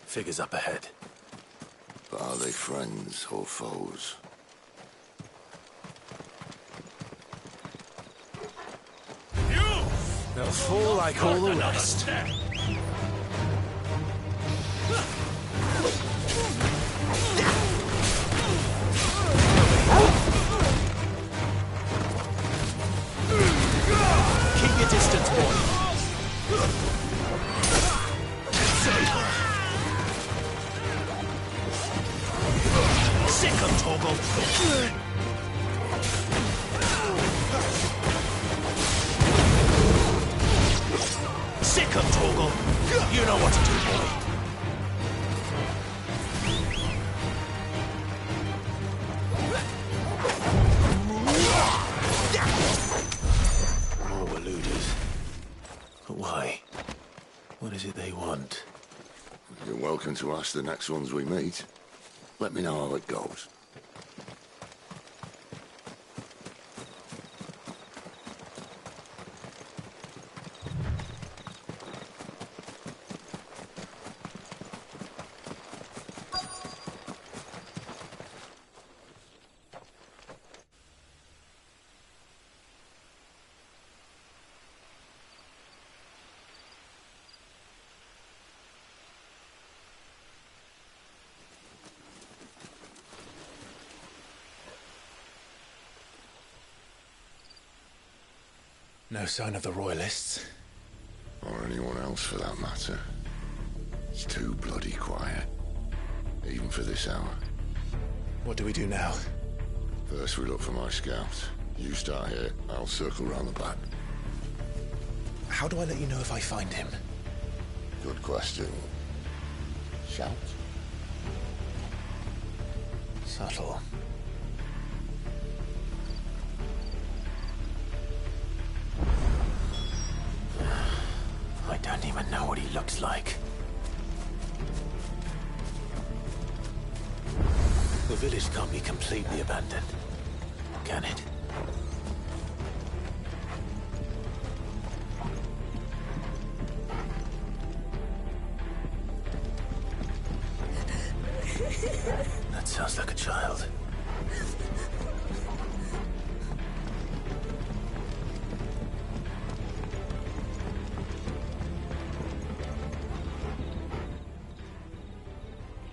Figures up ahead. But are they friends or foes? They'll fall like all the rest. Keep your distance, boy. Sick of Toggle. Sick of Toggle. You know what to do, boy. More eluders. But why? What is it they want? You're welcome to ask the next ones we meet. Let me know how it goes. No sign of the Royalists. Or anyone else for that matter. It's too bloody quiet. Even for this hour. What do we do now? First we look for my scouts. You start here, I'll circle round the back. How do I let you know if I find him? Good question. Shout? Subtle. I don't even know what he looks like. The village can't be completely abandoned, can it? That sounds like a child.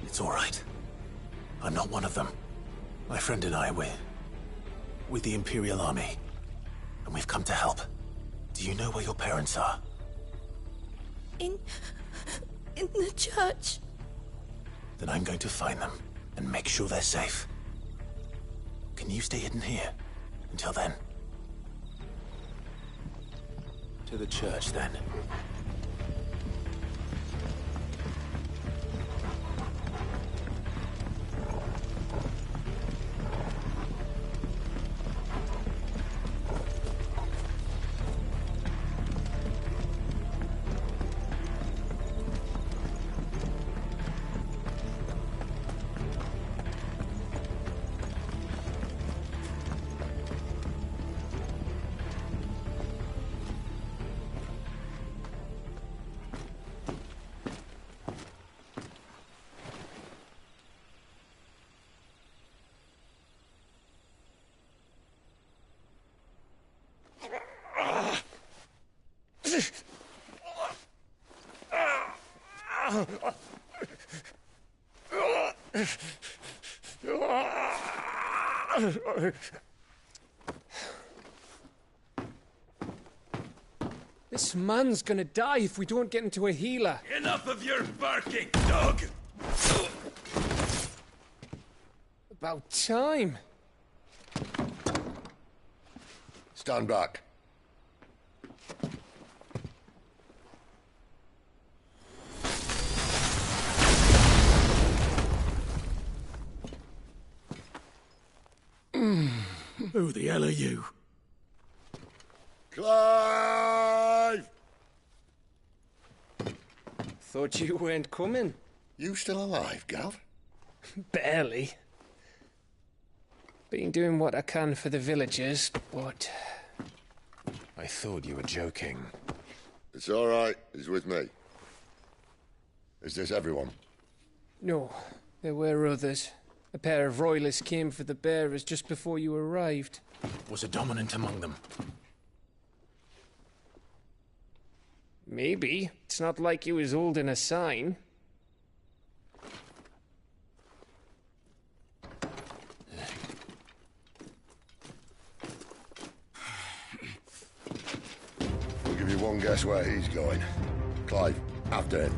It's all right. I'm not one of them. My friend and I, we're with the Imperial Army. And we've come to help. Do you know where your parents are? In the church. Then I'm going to find them and make sure they're safe. Can you stay hidden here until then? To the church, then. This man's gonna die if we don't get into a healer. Enough of your barking, dog! About time. Stand back. Who the hell are you? Clive! Thought you weren't coming. You still alive, Gav? Barely. Been doing what I can for the villagers, but... I thought you were joking. It's all right. He's with me. Is this everyone? No, there were others. A pair of royalists came for the bearers just before you arrived. Was a dominant among them? Maybe. It's not like he was holding a sign. I'll give you one guess where he's going. Clive, after him.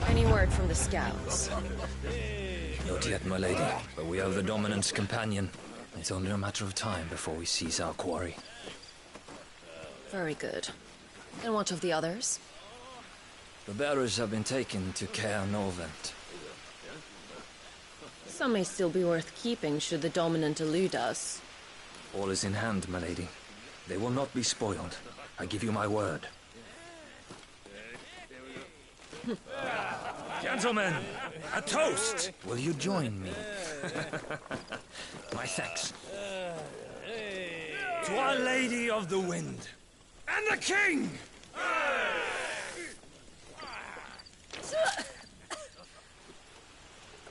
Any word from the scouts? Not yet, my lady, but we have the Dominant's companion. It's only a matter of time before we seize our quarry. Very good. And what of the others? The bearers have been taken to Caer Norvent. Some may still be worth keeping should the Dominant elude us. All is in hand, my lady. They will not be spoiled. I give you my word. Gentlemen, a toast! Will you join me? My thanks. To Our Lady of the Wind. And the King!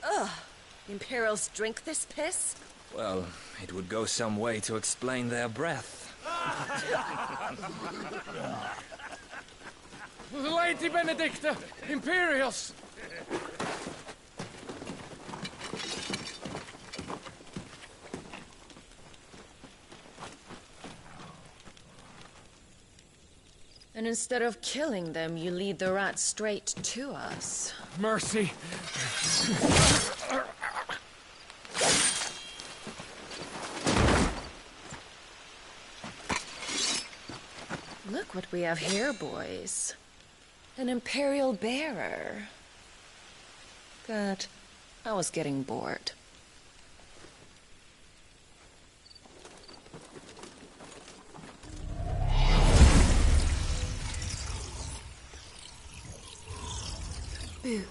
Ugh. Imperials drink this piss? Well, it would go some way to explain their breath. Lady Benedicta! Imperials! And instead of killing them, you lead the rats straight to us. Mercy! Look what we have here, boys. An Imperial bearer. Good. I was getting bored. Boo.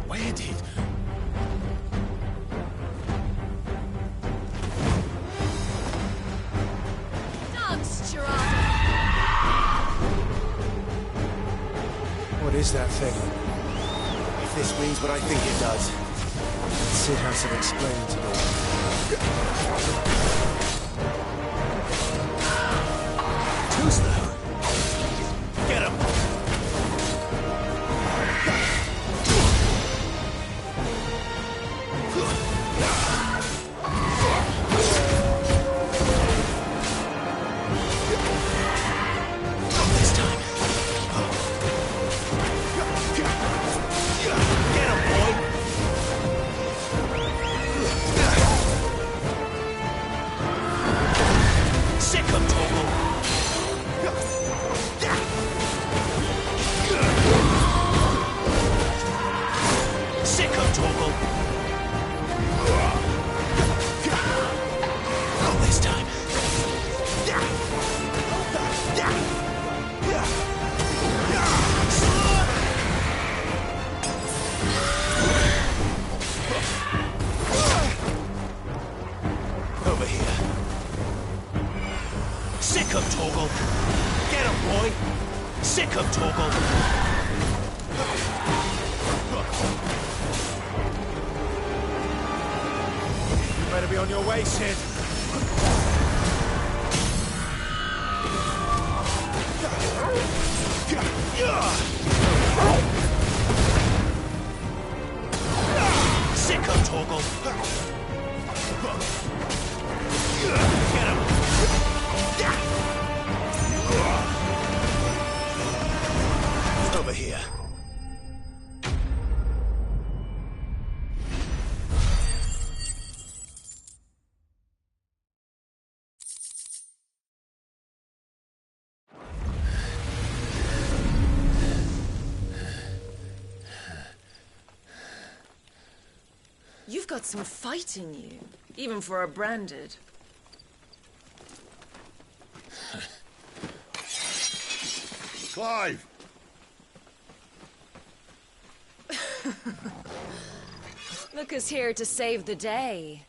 Where did... What is that thing? If this means what I think it does, Sid has some explaining to do. Too slow. Get him! Be on your way, Sid. Sicko Torgal. Over here. You've got some fight in you, even for a branded. Clive! Look who's here to save the day.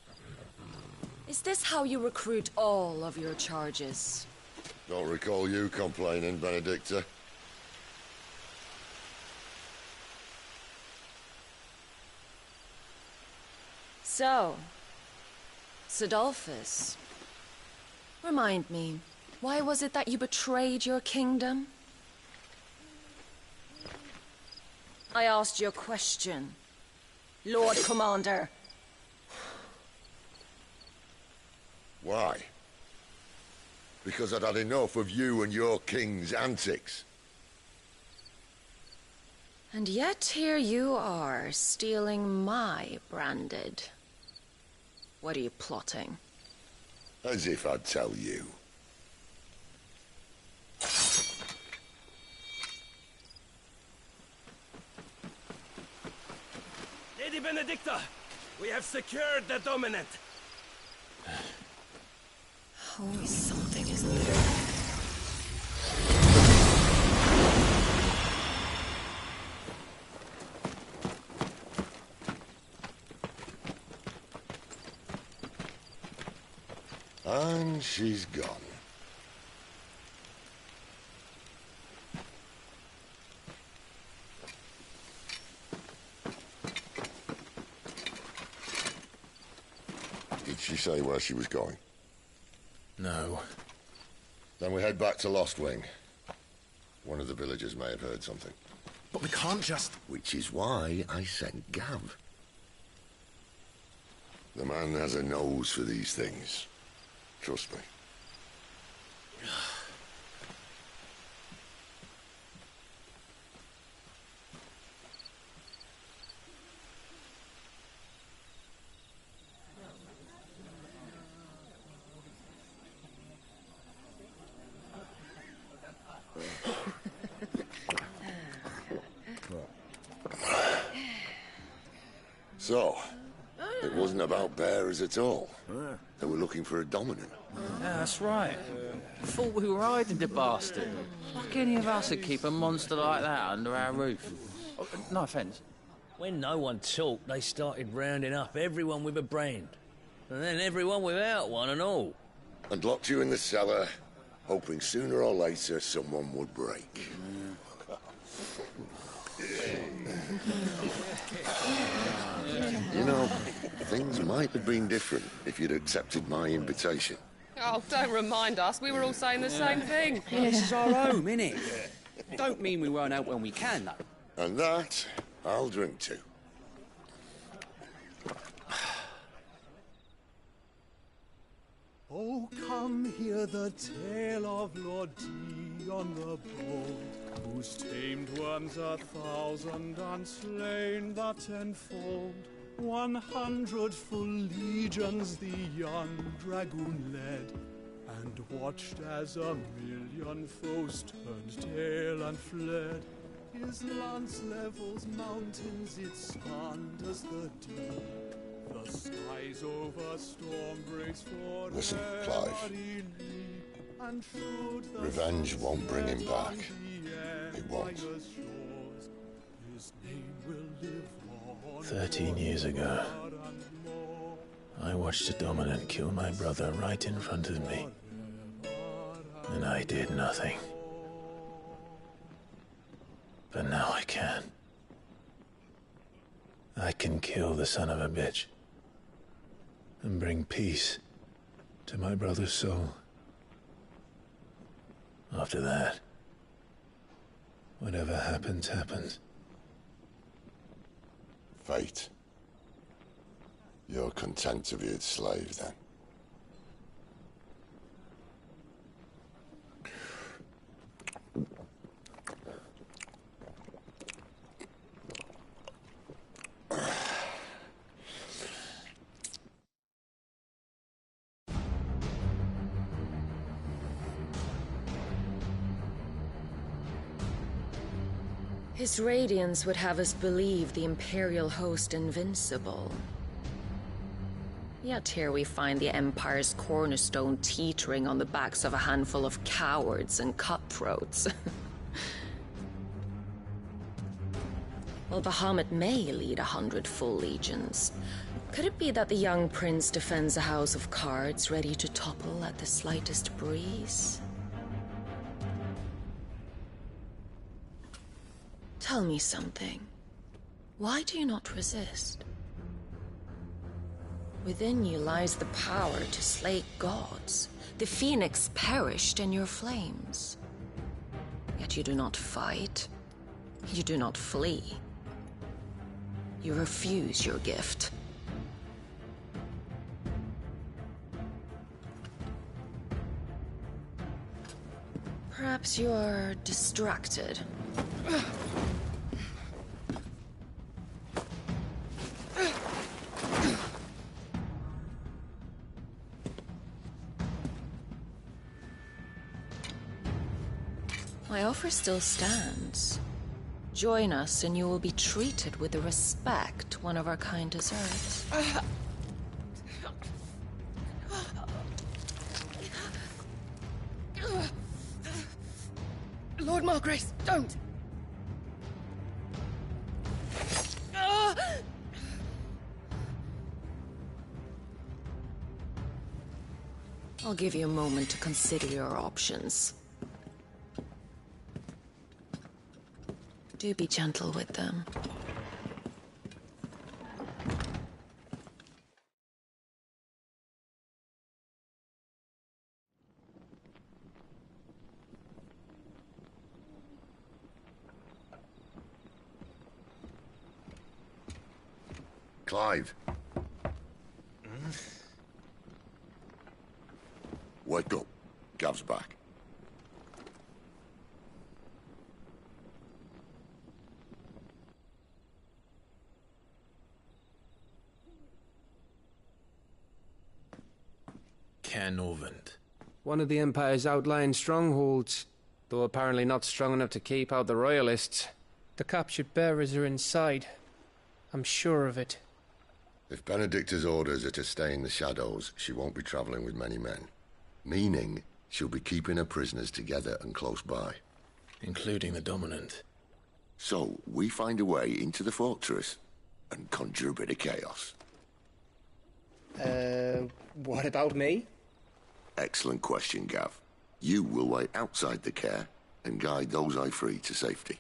Is this how you recruit all of your charges? Don't recall you complaining, Benedicta. So, Sidolphus, remind me, why was it that you betrayed your kingdom? I asked you a question, Lord Commander. Why? Because I'd had enough of you and your king's antics. And yet here you are, stealing my branded. What are you plotting? As if I'd tell you. Lady Benedicta, we have secured the dominant. Always something, isn't there? And she's gone. Did she say where she was going? No. Then we head back to Lost Wing. One of the villagers may have heard something. But we can't just... Which is why I sent Gav. The man has a nose for these things. Trust me. So, it wasn't about bearers at all. They were looking for a dominant. Yeah, that's right. Thought we were hiding the bastard. Like any of us would keep a monster like that under our roof. Oh, no offence. When no one talked, they started rounding up everyone with a brand. And then everyone without one and all. And locked you in the cellar, hoping sooner or later someone would break. You know, things might have been different if you'd accepted my invitation. Oh, don't remind us. We were all saying the same thing. Yeah, this is our home, innit? Don't mean we won't out when we can, though. And that, I'll drink to. Oh, come hear the tale of Lord Dion the Bold, whose tamed worms 1,000 and slain the tenfold. 100 full legions the young dragoon led, and watched as 1,000,000 foes turned tail and fled. His lance levels mountains, it slanders the deep. The skies over storm breaks for Listen, Clive. Revenge won't bring him back. It won't. 13 years ago, I watched a dominant kill my brother right in front of me. And I did nothing. But now I can. I can kill the son of a bitch. And bring peace to my brother's soul. After that, whatever happens, happens. Fate. You're content to be its slave, then? His radiance would have us believe the Imperial host invincible. Yet here we find the Empire's cornerstone teetering on the backs of a handful of cowards and cutthroats. Well, Bahamut may lead 100 full legions. Could it be that the young prince defends a house of cards ready to topple at the slightest breeze? Tell me something. Why do you not resist? Within you lies the power to slay gods. The Phoenix perished in your flames. Yet you do not fight. You do not flee. You refuse your gift. Perhaps you are distracted. My offer still stands. Join us and you will be treated with the respect one of our kind deserves. Lord Margrace, don't! I'll give you a moment to consider your options. Do be gentle with them. Clive. Wake up. Gav's back. Norvend. One of the Empire's outlying strongholds, though apparently not strong enough to keep out the Royalists. The captured bearers are inside. I'm sure of it. If Benedicta's orders are to stay in the shadows, she won't be traveling with many men. Meaning, she'll be keeping her prisoners together and close by. Including the Dominant. So, we find a way into the fortress and conjure a bit of chaos. What about me? Excellent question, Gav. You will wait outside the care and guide those I free to safety.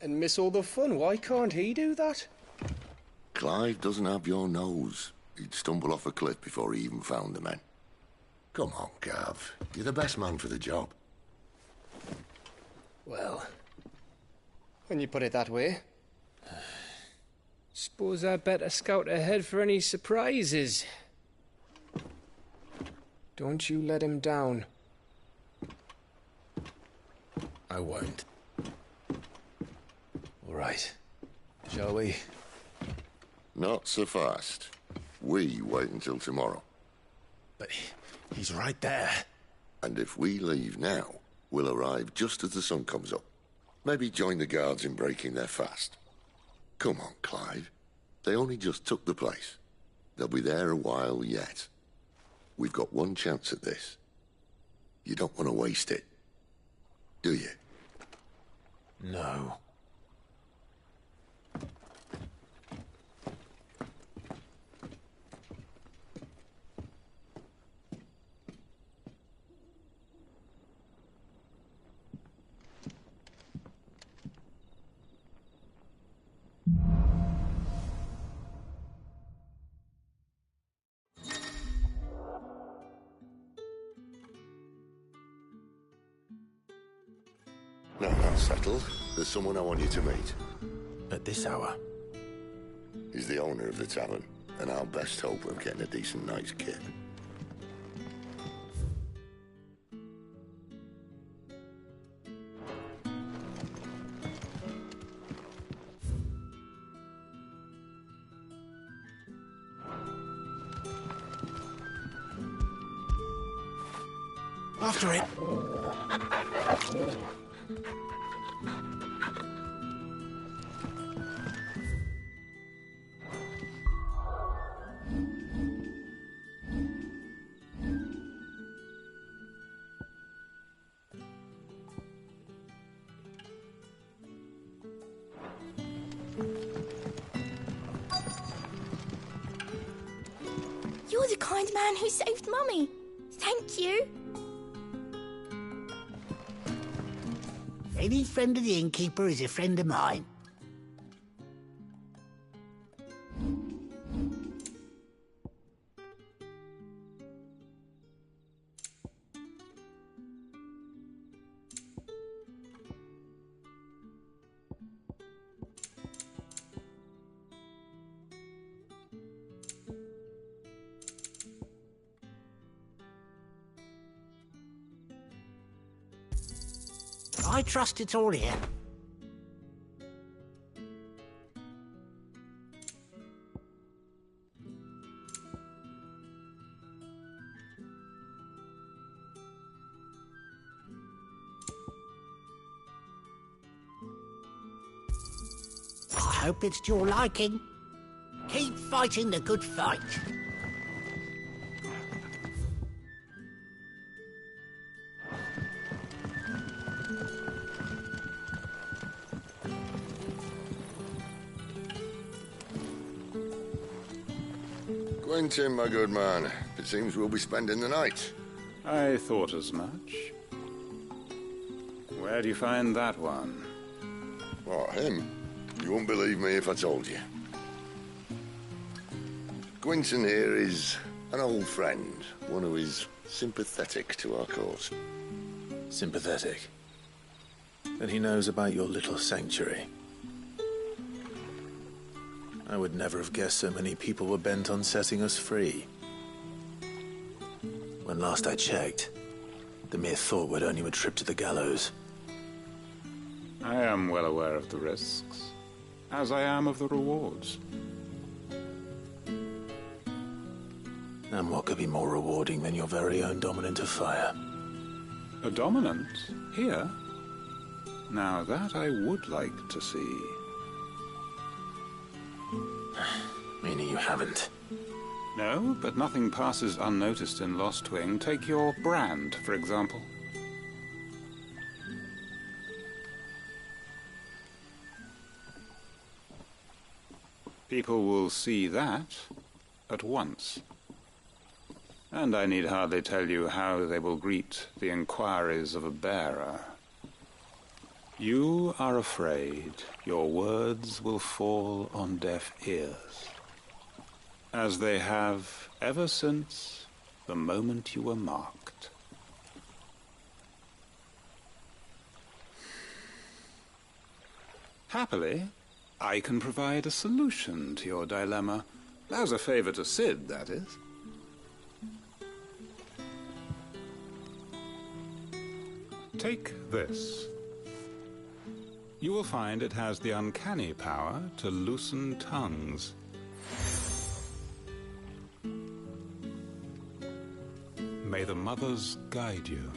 And miss all the fun. Why can't he do that? Clive doesn't have your nose. He'd stumble off a cliff before he even found the men. Come on, Gav. You're the best man for the job. Well, when you put it that way. Suppose I better scout ahead for any surprises. Don't you let him down. I won't. All right. Shall we? Not so fast. We wait until tomorrow. But he's right there. And if we leave now, we'll arrive just as the sun comes up. Maybe join the guards in breaking their fast. Come on, Clive. They only just took the place. They'll be there a while yet. We've got one chance at this. You don't want to waste it, do you? No. Now that's settled. There's someone I want you to meet. At this hour? He's the owner of the tavern. and our best hope of getting a decent night's kit. After it. You're the kind man who saved Mummy. Thank you. Any friend of the innkeeper is a friend of mine. I trust it's all here. I hope it's to your liking. Keep fighting the good fight. Quentin, my good man. It seems we'll be spending the night. I thought as much. Where do you find that one? Oh, him? You won't believe me if I told you. Quentin here is an old friend, one who is sympathetic to our cause. Sympathetic? Then he knows about your little sanctuary. I would never have guessed so many people were bent on setting us free. When last I checked, the mere thought would earn you a trip to the gallows. I am well aware of the risks, as I am of the rewards. And what could be more rewarding than your very own dominant of fire? A dominant? Here? Now that I would like to see. Meaning you haven't? No, but nothing passes unnoticed in Lost Wing. Take your brand, for example. People will see that at once. And I need hardly tell you how they will greet the inquiries of a bearer. You are afraid your words will fall on deaf ears, as they have ever since the moment you were marked. Happily, I can provide a solution to your dilemma, as a favor to Sid, that is. Take this. You will find it has the uncanny power to loosen tongues. May the mothers guide you.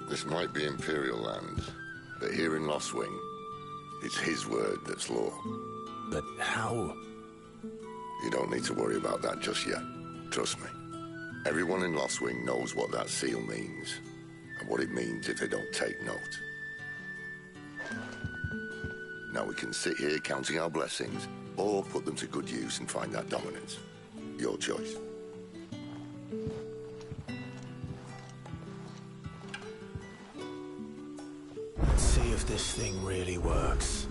This might be Imperial land, but here in Lost Wing, it's his word that's law. But how? You don't need to worry about that just yet. Trust me. Everyone in Lost Wing knows what that seal means, and what it means if they don't take note. Now we can sit here counting our blessings, or put them to good use and find that dominance. Your choice. Let's see if this thing really works.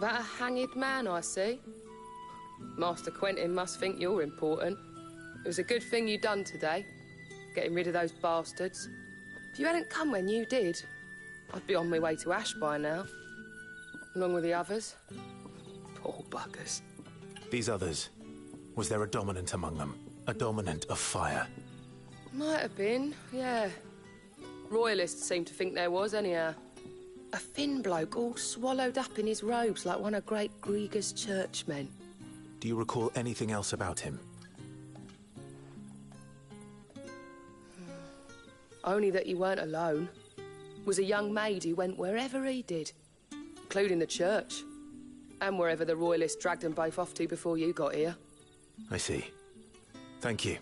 That a hanged man I see? Master Quentin must think you're important. It was a good thing you done today, getting rid of those bastards. If you hadn't come when you did, I'd be on my way to Ash by now, along with the others. Poor buggers. These others, was there a dominant among them? A dominant of fire? Might have been, yeah. Royalists seem to think there was, anyhow. A thin bloke all swallowed up in his robes like one of Great Gregor's churchmen. Do you recall anything else about him? Only that he weren't alone. Was a young maid who went wherever he did, including the church, and wherever the Royalists dragged them both off to before you got here. I see. Thank you.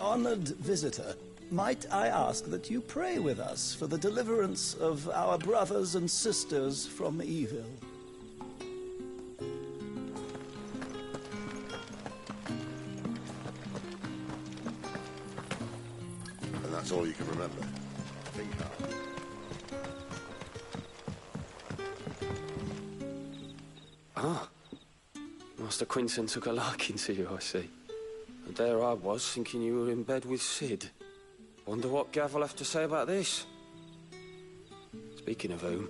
Honored visitor, might I ask that you pray with us for the deliverance of our brothers and sisters from evil? And that's all you can remember. Think hard. Ah. Master Quinton took a liking to you, I see. And there I was, thinking you were in bed with Sid. Wonder what Gav will have to say about this. Speaking of whom,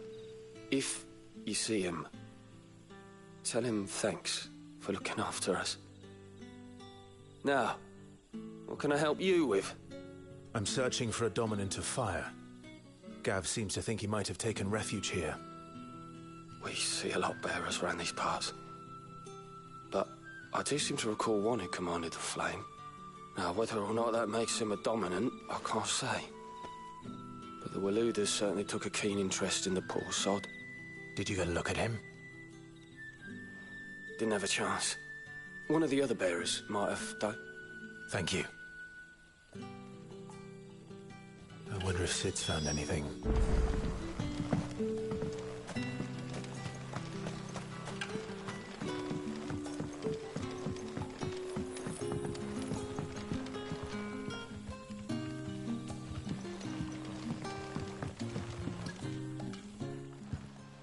if you see him, tell him thanks for looking after us. Now, what can I help you with? I'm searching for a dominant of fire. Gav seems to think he might have taken refuge here. We see a lot bearers around these parts. But I do seem to recall one who commanded the flame. Now, whether or not that makes him a dominant, I can't say. But the Waluders certainly took a keen interest in the poor sod. Did you get a look at him? Didn't have a chance. One of the other bearers might have, though. Thank you. I wonder if Sid's found anything.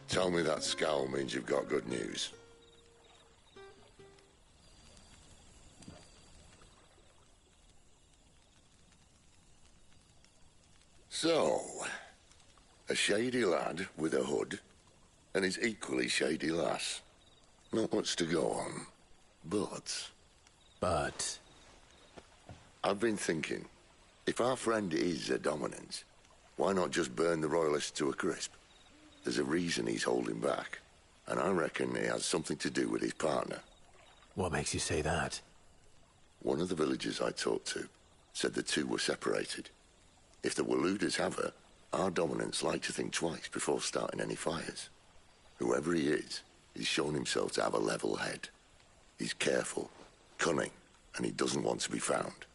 Tell me that scowl means you've got good news. So, a shady lad with a hood, and his equally shady lass. Not much to go on, but... But? I've been thinking, if our friend is a dominant, why not just burn the Royalists to a crisp? There's a reason he's holding back, and I reckon he has something to do with his partner. What makes you say that? One of the villagers I talked to said the two were separated. If the Waluders have her, our dominants like to think twice before starting any fires. Whoever he is, he's shown himself to have a level head. He's careful, cunning, and he doesn't want to be found.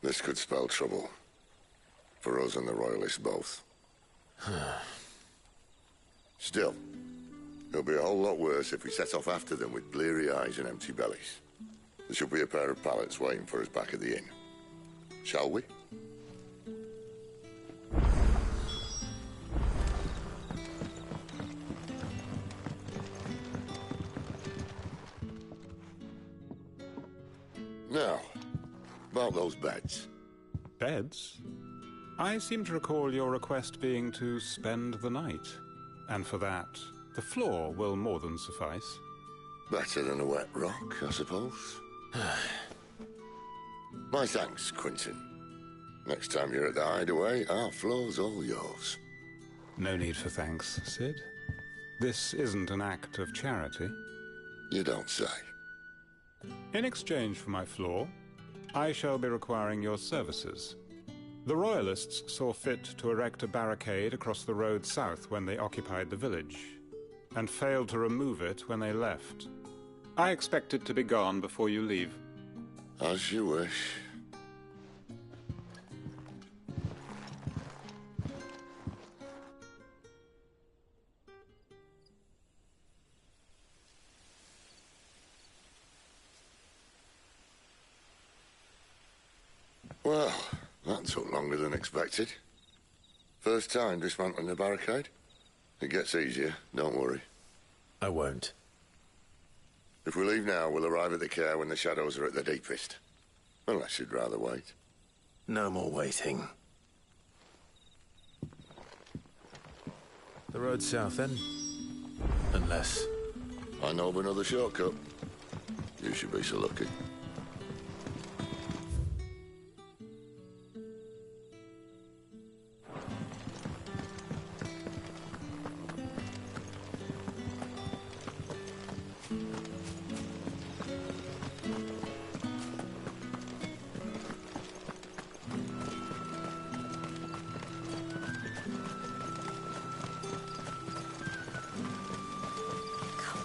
This could spell trouble. For us and the Royalists both. Still, it'll be a whole lot worse if we set off after them with bleary eyes and empty bellies. There should be a pair of pallets waiting for us back at the inn. Shall we? Now, about those beds. Beds? I seem to recall your request being to spend the night. And for that, the floor will more than suffice. Better than a wet rock, I suppose. My thanks, Quinton. Next time you're at the hideaway, our floor's all yours. No need for thanks, Sid. This isn't an act of charity. You don't say. In exchange for my floor, I shall be requiring your services. The Royalists saw fit to erect a barricade across the road south when they occupied the village, and failed to remove it when they left. I expect it to be gone before you leave. As you wish. Well, that took longer than expected. First time dismantling the barricade? It gets easier, don't worry. I won't. If we leave now, we'll arrive at the care when the shadows are at their deepest. Unless you'd rather wait. No more waiting. The road south, then? Unless... I know of another shortcut. You should be so lucky.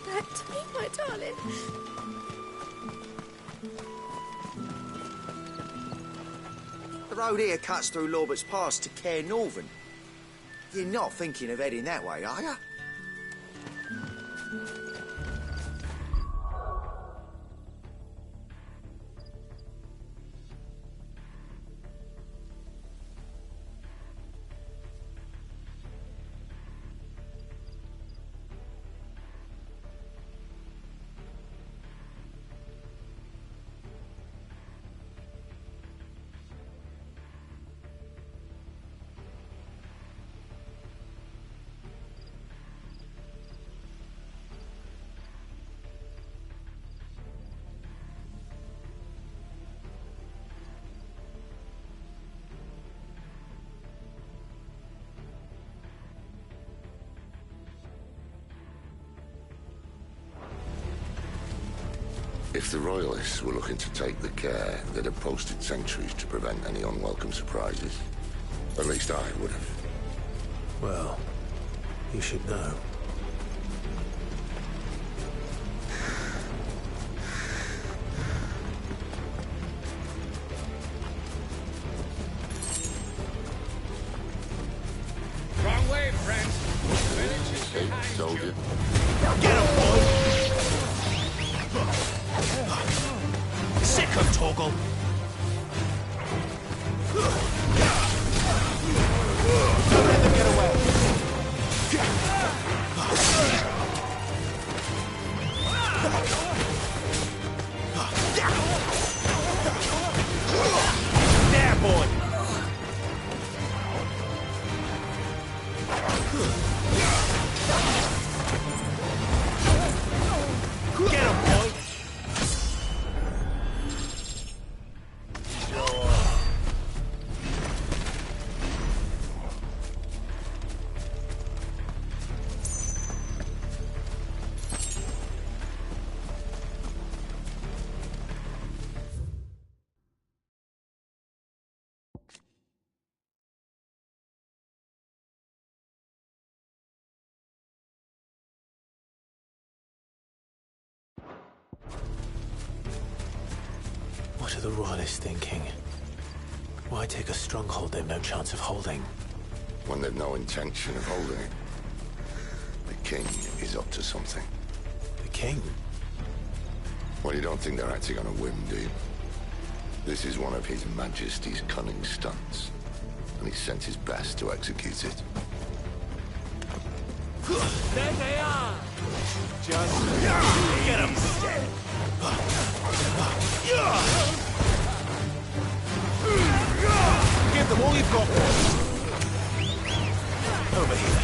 Back to me, my darling. The road here cuts through Lorbert's Pass to Care Northern. You're not thinking of heading that way, are you? If the Royalists were looking to take the care, they'd have posted sentries to prevent any unwelcome surprises. At least I would have. Well, you should know. Wrong way, friends. Hey, soldier. Get him, boy! Sick of Torgal! Don't let them get away! There, boy! Get him, boy! What are the Royalists thinking? Why take a stronghold they've no chance of holding? When they've no intention of holding it. The king is up to something. The king? Well, you don't think they're acting on a whim, do you? This is one of His Majesty's cunning stunts, and he's sent his best to execute it. There they are! Just get them dead! Give them all you've got, boys! Over here.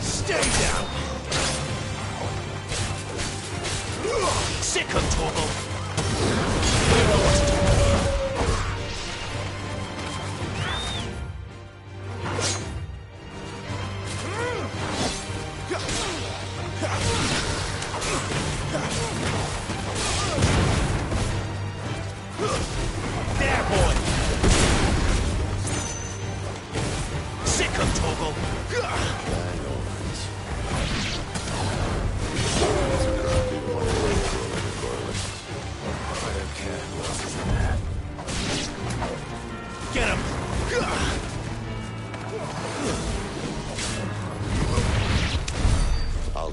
Stay down! Sick of Torgal! We know what to do.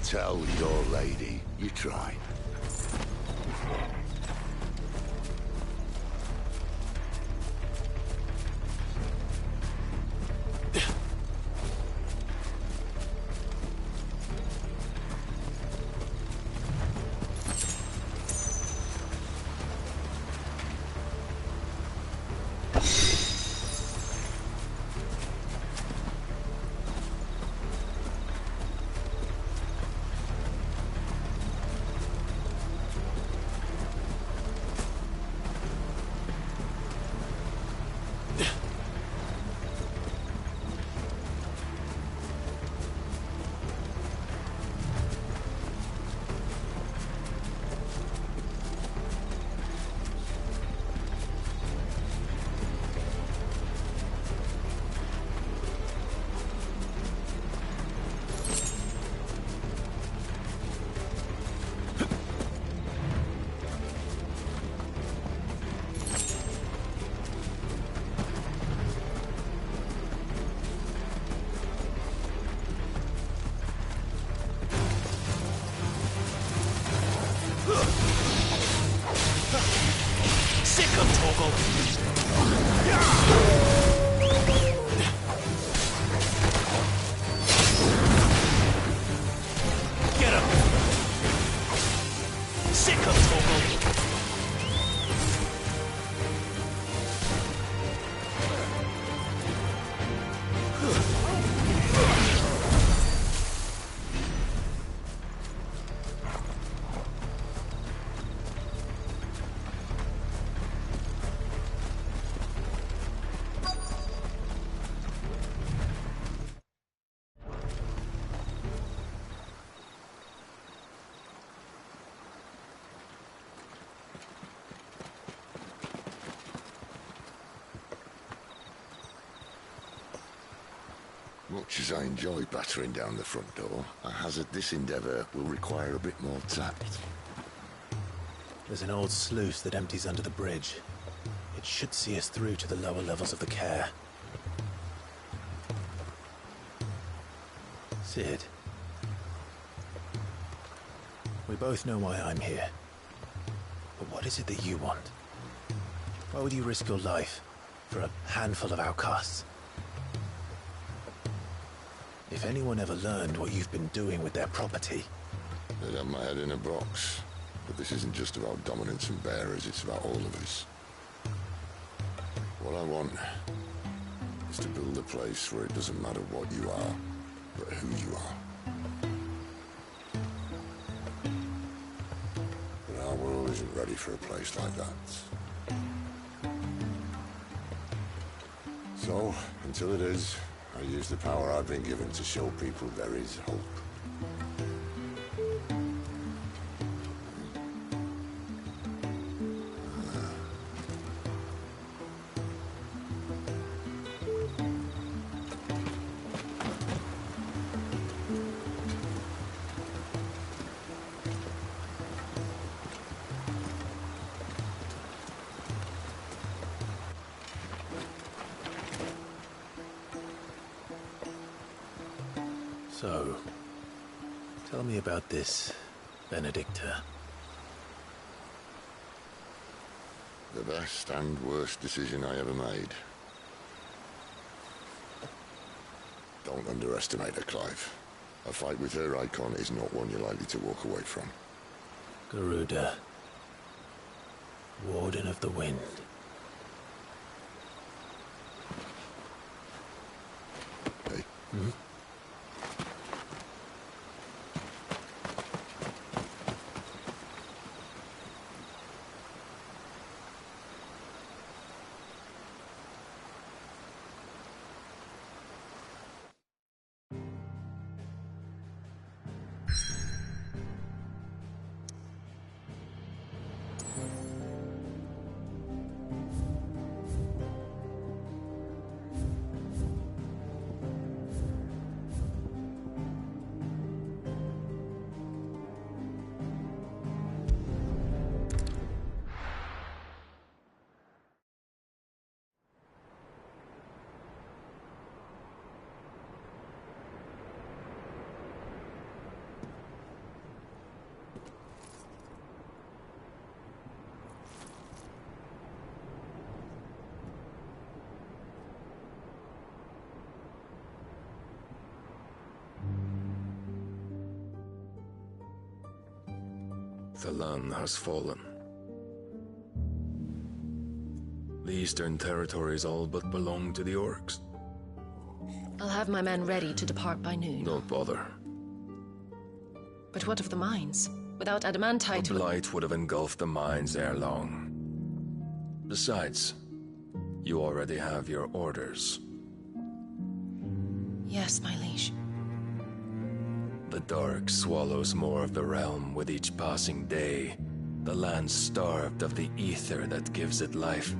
tell your lady you tried. Much as I enjoy battering down the front door, I hazard this endeavour will require a bit more tact. There's an old sluice that empties under the bridge. It should see us through to the lower levels of the care. Sid. We both know why I'm here. But what is it that you want? Why would you risk your life for a handful of outcasts? If anyone ever learned what you've been doing with their property... They'd have my head in a box. But this isn't just about dominance and bearers, it's about all of us. What I want is to build a place where it doesn't matter what you are, but who you are. But our world isn't ready for a place like that. So, until it is, I use the power I've been given to show people there is hope. So, tell me about this Benedicta. The best and worst decision I ever made. Don't underestimate her, Clive. A fight with her icon is not one you're likely to walk away from. Garuda. Warden of the Wind. Hey. Hmm? The land has fallen. The Eastern Territories all but belong to the orcs. I'll have my men ready to depart by noon. Don't bother. But what of the mines? Without adamantite... The blight would have engulfed the mines ere long. Besides, you already have your orders. Yes, my liege. The dark swallows more of the realm with each passing day. The land starved of the ether that gives it life.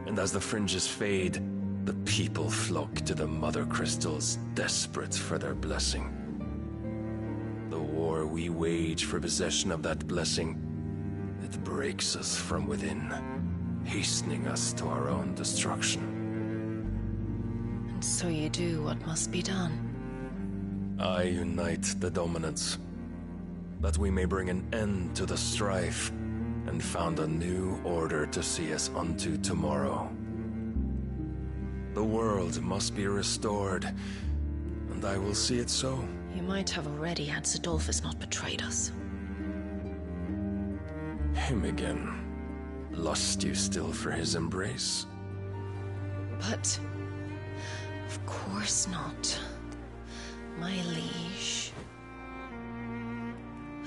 And as the fringes fade, the people flock to the mother crystals, desperate for their blessing. The war we wage for possession of that blessing, it breaks us from within, hastening us to our own destruction. And so you do what must be done. I unite the dominants, that we may bring an end to the strife, and found a new order to see us unto tomorrow. The world must be restored, and I will see it so. You might have already had Zidolphus not betrayed us. Him again. Lust you still for his embrace? But... of course not. My liege.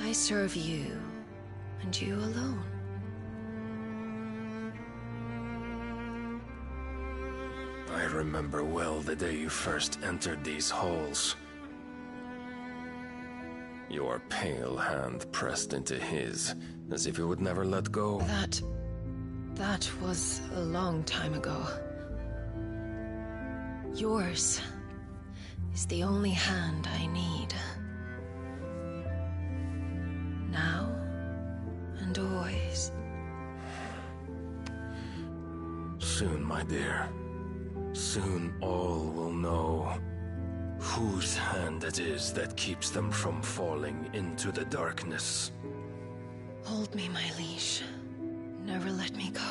I serve you, and you alone. I remember well the day you first entered these halls. Your pale hand pressed into his, as if you would never let go. That was a long time ago. Yours is the only hand I need. Now and always. Soon, my dear. Soon all will know whose hand it is that keeps them from falling into the darkness. Hold me, my liege. Never let me go.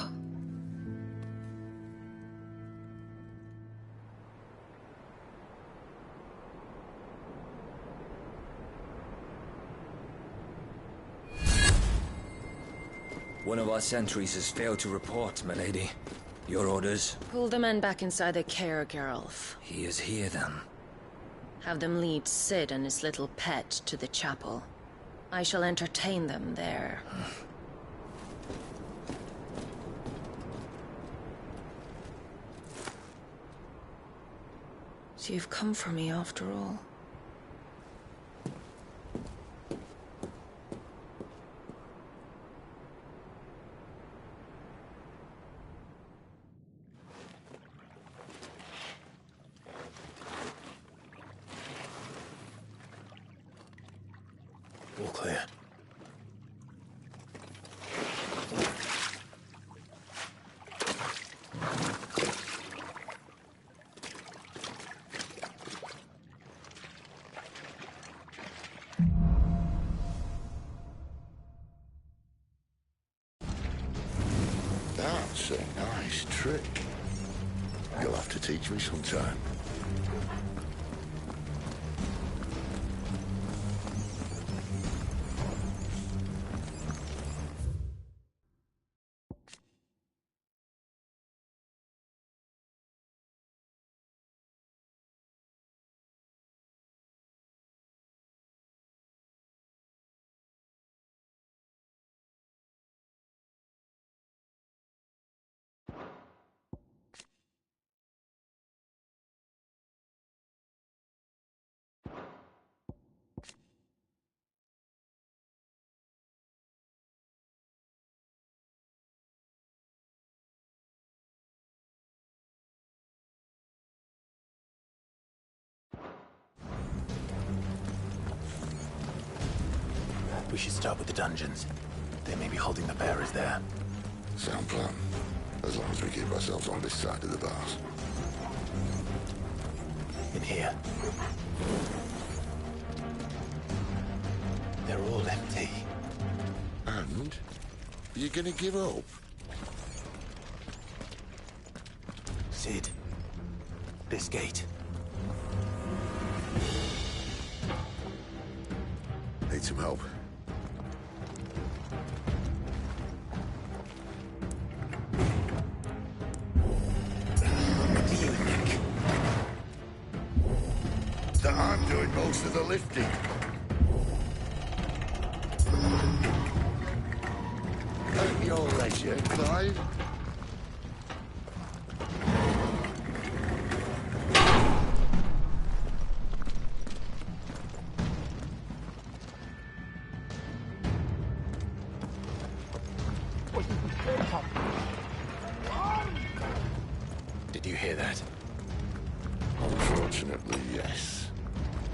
One of our sentries has failed to report, milady. Your orders? Pull the men back inside their care, Geralf. He is here, then. Have them lead Sid and his little pet to the chapel. I shall entertain them there. So you've come for me after all. All clear. That's a nice trick. You'll have to teach me sometime. We should start with the dungeons. They may be holding the bearers there. Sound plan. As long as we keep ourselves on this side of the bars. In here. They're all empty. And? You're gonna give up? Sid. This gate. Need some help. to the lifting. At your leisure, Clive. Did you hear that? Unfortunately, yes.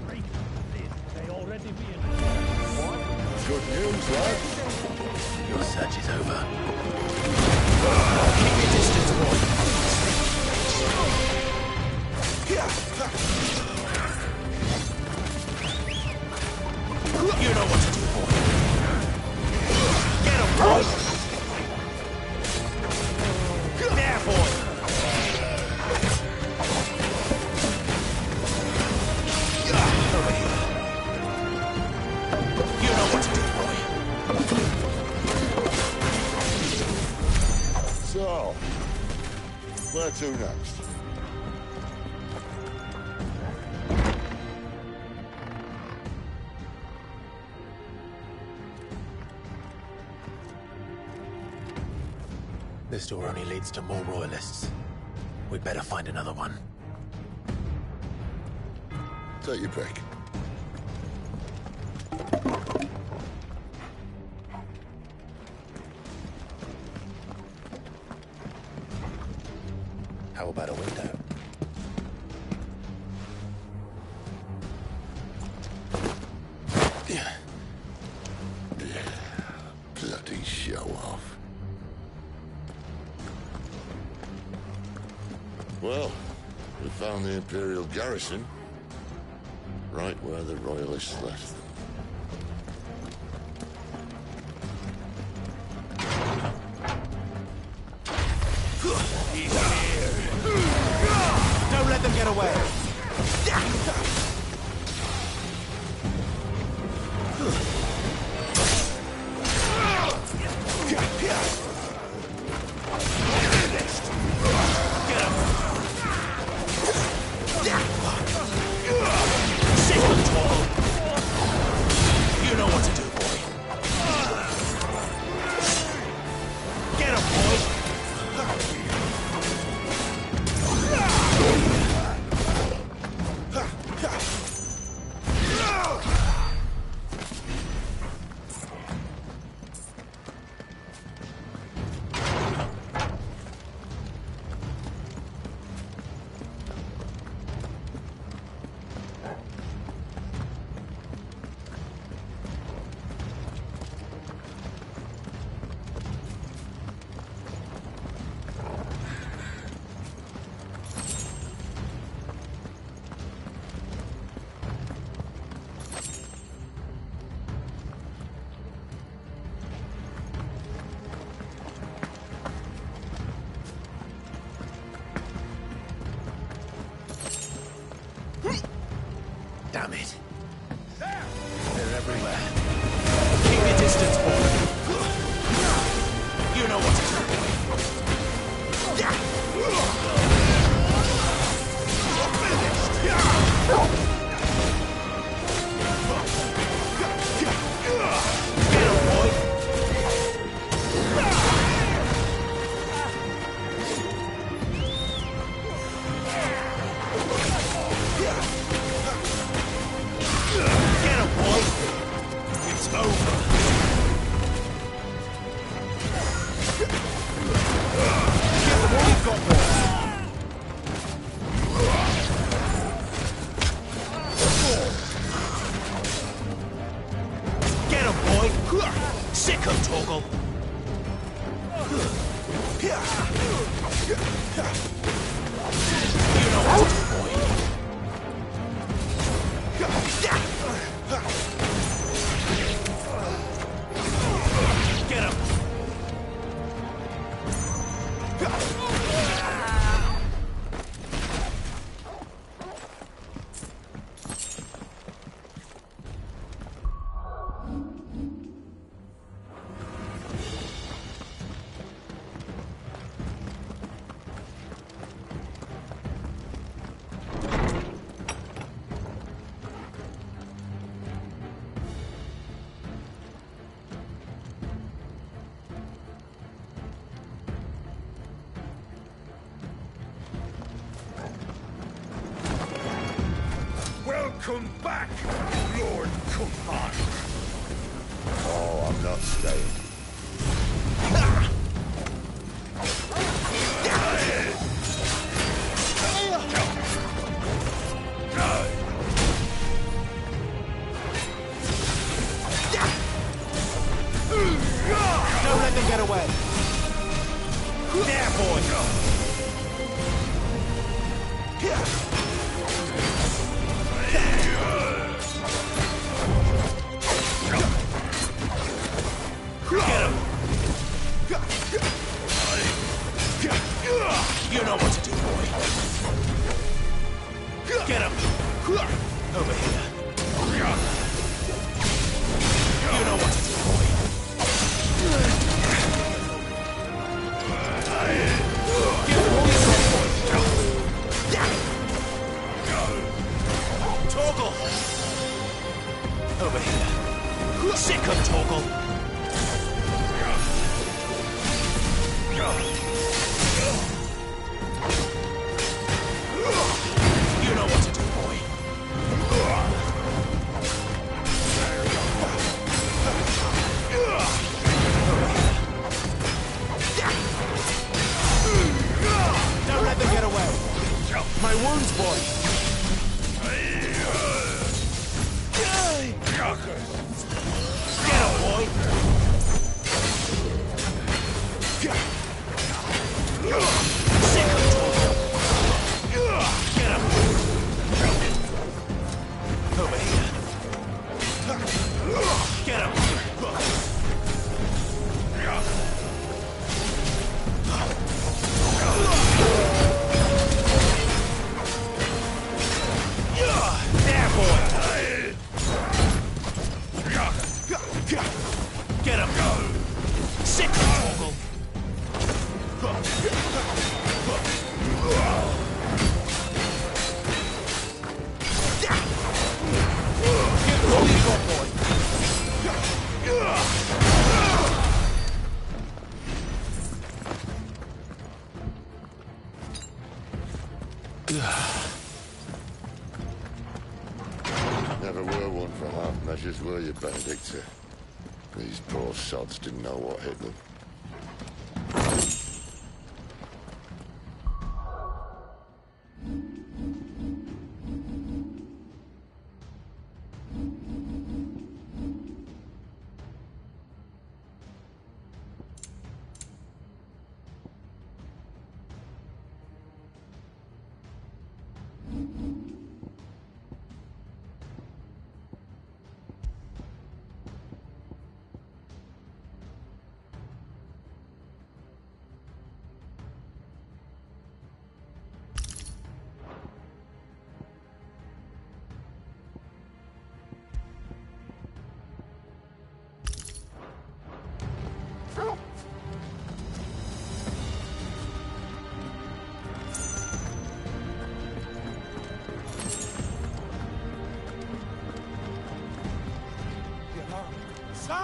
They already be in. Good news, lad. Your search is over. Keep your distance, boy. You know what to do, boy. Get him, boy! There, boy! Over here. You know what to do, boy. So, where to next? This door only leads to more royalists. We'd better find another one. Take your pick. How about a window? Bloody show off. Well, we found the Imperial garrison. Right where the Royalists left them. He's here. Don't let them get away. You know what to do, boy. Get him, boy. Damn it. They're everywhere. Keep your distance, boy. You know what to do, boy. Get him, boy. Get him, boy! It's over! Give them all you've got, boy! Get him, boy! Sick him, Torgal! You know what to do, boy! Get him! Come back, Lord Commander. Oh, I'm not staying. Don't let them get away. There, boy. Get him. You know what to do, boy. Get him. Over here. You know what to do, boy. Torgal! Over here. Sick of Torgal! You know what to do, boy. Don't let them get away. My wounds, boy. Get him, boy. Sick of Torgal. Get him. Over here. Get him. There, boy. Get him. Sick of Torgal. Never were one for half measures, were you, Benedicta? These poor sods didn't know what hit them.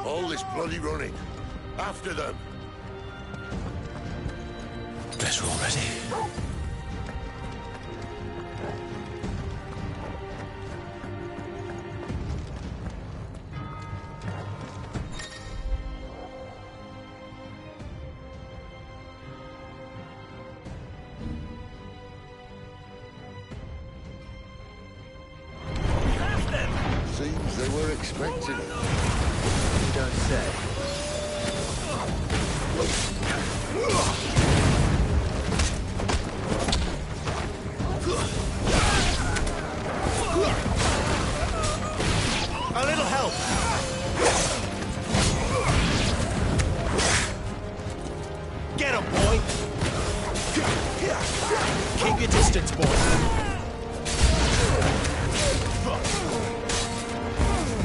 All this bloody running. After them. Better already. Seems they were expecting it. You don't say. A little help. Get him, boy. Keep your distance, boy.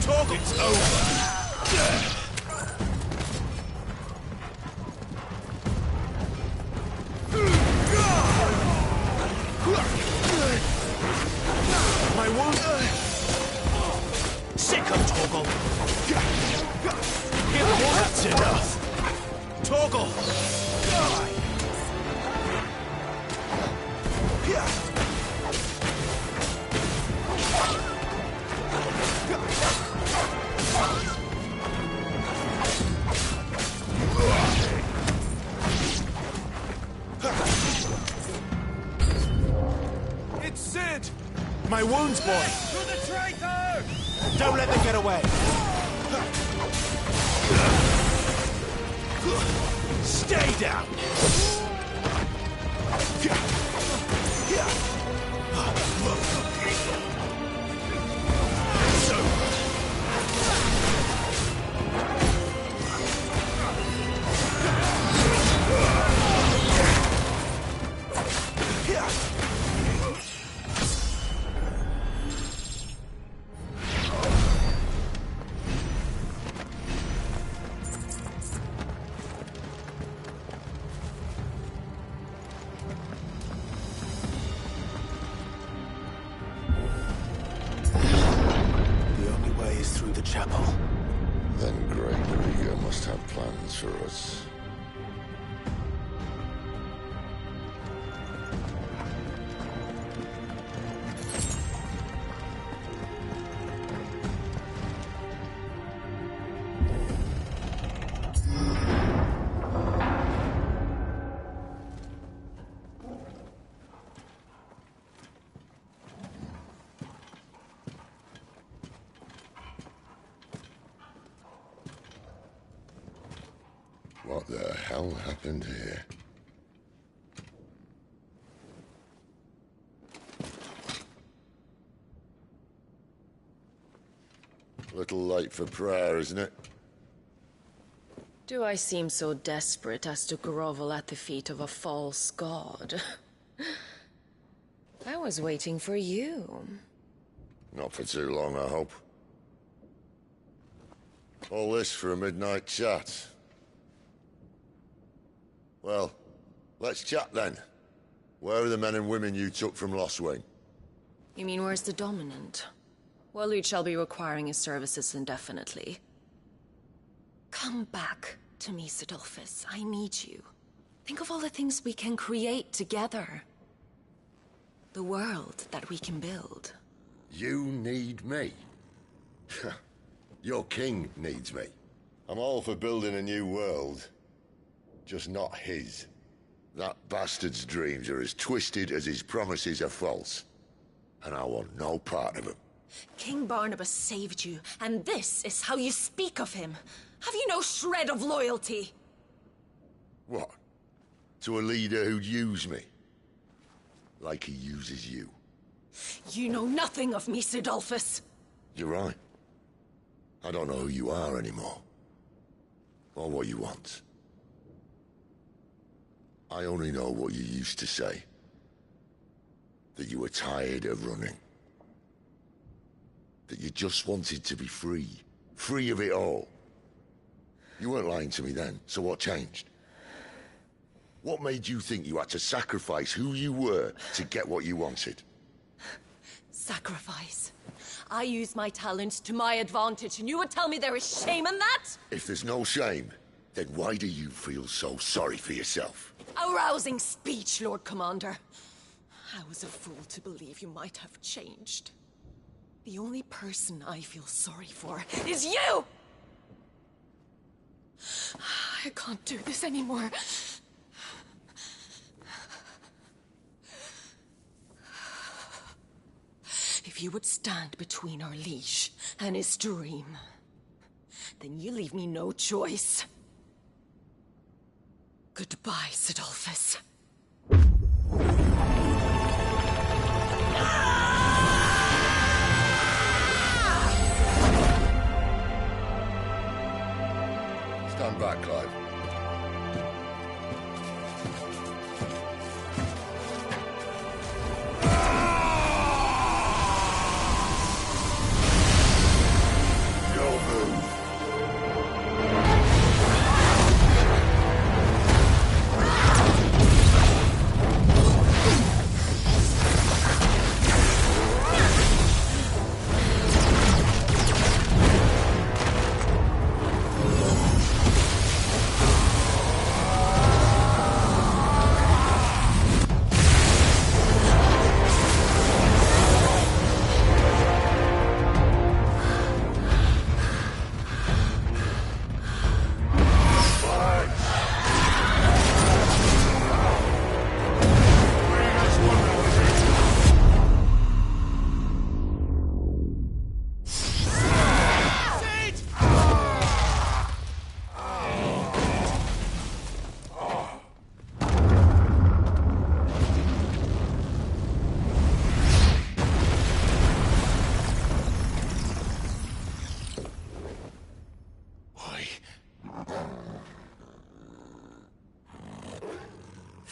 Talk, it's over. My wound. Sick of Torgal. Give more. That's enough. Torgal. It's Sid! My wounds, boy! You're the traitor! Don't let them get away! Stay down! Through the chapel. Then Great Rieger must have plans for us. What the hell happened here? Little late for prayer, isn't it? Do I seem so desperate as to grovel at the feet of a false god? I was waiting for you. Not for too long, I hope. All this for a midnight chat. Well, let's chat then. Where are the men and women you took from Lostwing? You mean where's the dominant? Waleed shall be requiring his services indefinitely. Come back to me, Sidolphus. I need you. Think of all the things we can create together. The world that we can build. You need me? Your king needs me. I'm all for building a new world. Just not his. That bastard's dreams are as twisted as his promises are false. And I want no part of them. King Barnabas saved you, and this is how you speak of him. Have you no shred of loyalty? What? To a leader who'd use me? Like he uses you? You know nothing of me, Sidolphus. You're right. I don't know who you are anymore. Or what you want. I only know what you used to say. That you were tired of running. That you just wanted to be free. Free of it all. You weren't lying to me then, so what changed? What made you think you had to sacrifice who you were to get what you wanted? Sacrifice. I use my talents to my advantage, and you would tell me there is shame in that? If there's no shame, then why do you feel so sorry for yourself? A rousing speech, Lord Commander. I was a fool to believe you might have changed. The only person I feel sorry for is you! I can't do this anymore. If you would stand between our liege and his dream, then you leave me no choice. Goodbye, Sidolphus. Stand back, Clive.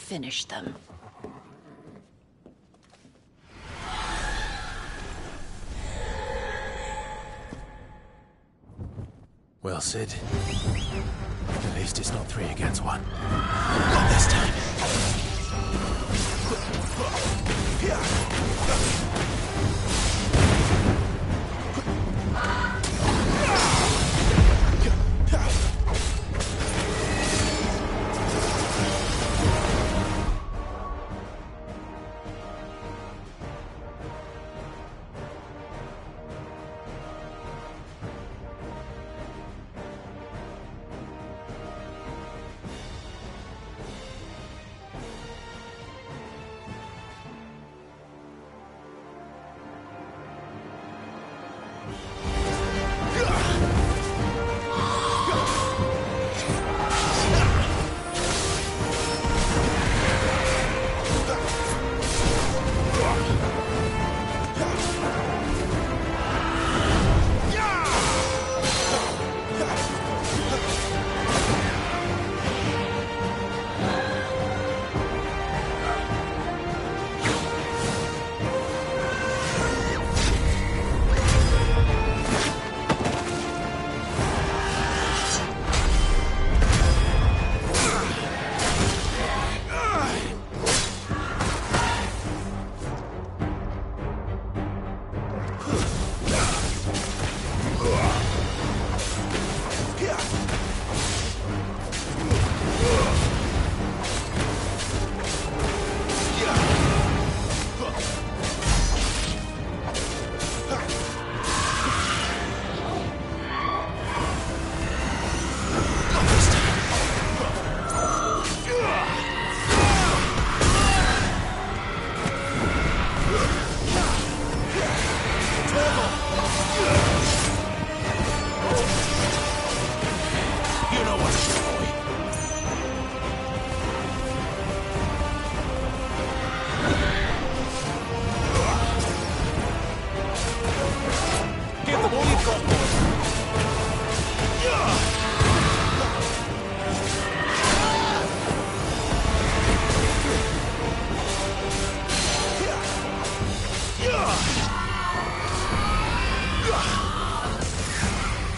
finish them. Well, Sid. At least it's not 3 against 1. Not this time.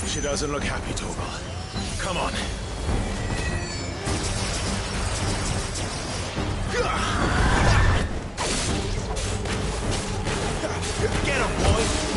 She doesn't look happy, Torgal. Come on. Get him, boy!